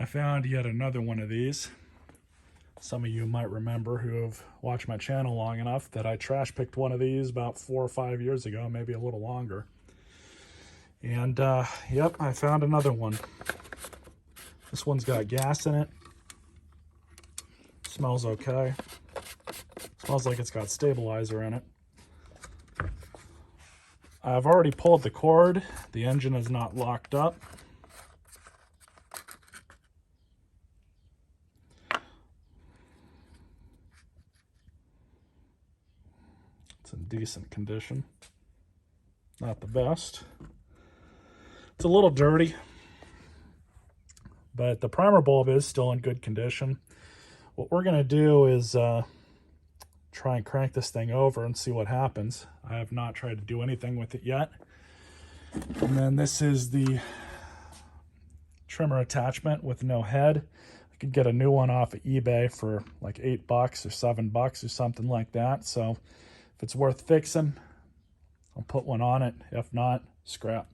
found yet another one of these. Some of you might remember who have watched my channel long enough that I trash picked one of these about 4 or 5 years ago, maybe a little longer. And yep, I found another one. This one's got gas in it. Smells okay. Smells like it's got stabilizer in it. I've already pulled the cord. The engine is not locked up. It's in decent condition. Not the best. It's a little dirty, but the primer bulb is still in good condition. What we're going to do is try and crank this thing over and see what happens. I have not tried to do anything with it yet. And then this is the trimmer attachment with no head. I could get a new one off of eBay for like $8 or $7 or something like that. So if it's worth fixing, I'll put one on it. If not, scrap.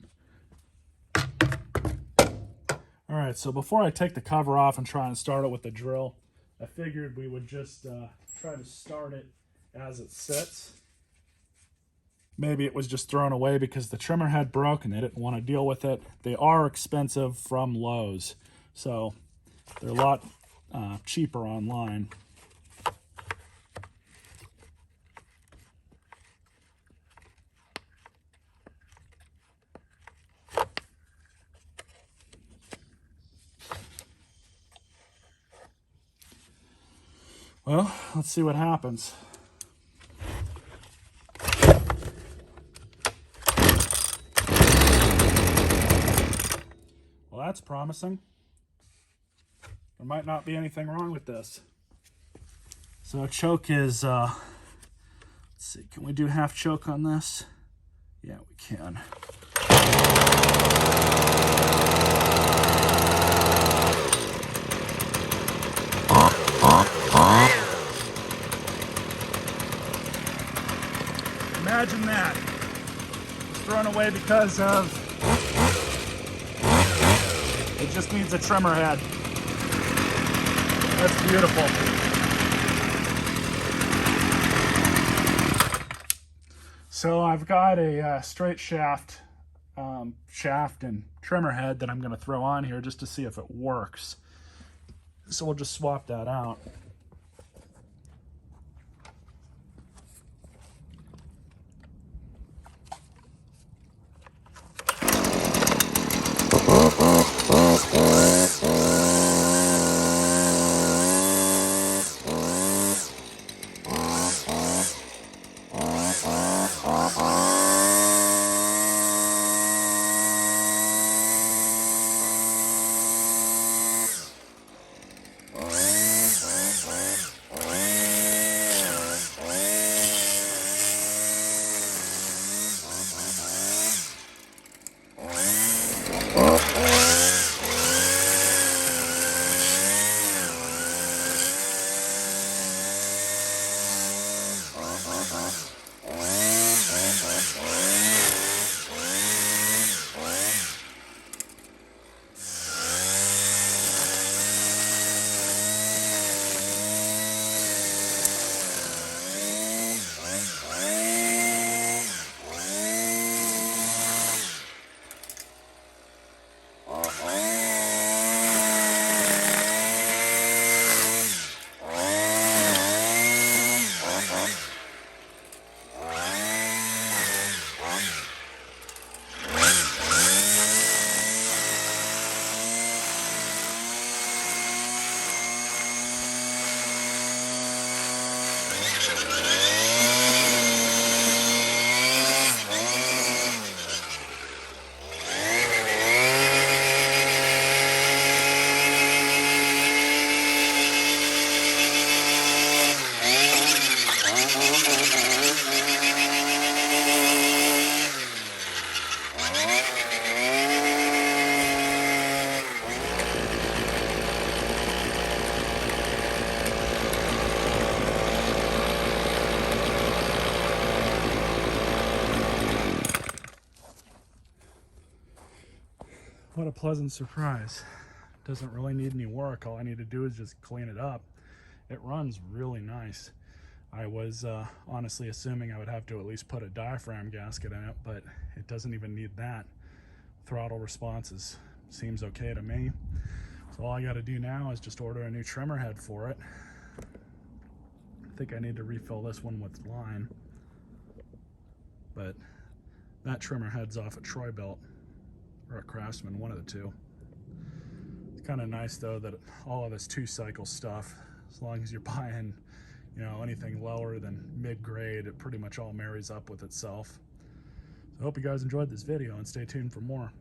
All right, so before I take the cover off and try and start it with the drill, I figured we would just try to start it as it sits. Maybe it was just thrown away because the trimmer head broke and they didn't want to deal with it. They are expensive from Lowe's, so they're a lot cheaper online. Well, let's see what happens. Well, that's promising. There might not be anything wrong with this. So choke is, let's see, can we do half choke on this? Yeah, we can. Imagine that. It's thrown away because of, it just needs a trimmer head. That's beautiful. So I've got a straight shaft and trimmer head that I'm going to throw on here just to see if it works. So we'll just swap that out. What a pleasant surprise. Doesn't really need any work. All I need to do is just clean it up. It runs really nice. I was honestly assuming I would have to at least put a diaphragm gasket in it, but it doesn't even need that. Throttle response seems okay to me. So all I got to do now is just order a new trimmer head for it. I think I need to refill this one with line, but that trimmer head's off at Troy-Bilt or at Craftsman, one of the two. It's kind of nice though that all of this 2-cycle stuff, as long as you're buying, you know, anything lower than mid-grade, it pretty much all marries up with itself. So I hope you guys enjoyed this video and stay tuned for more.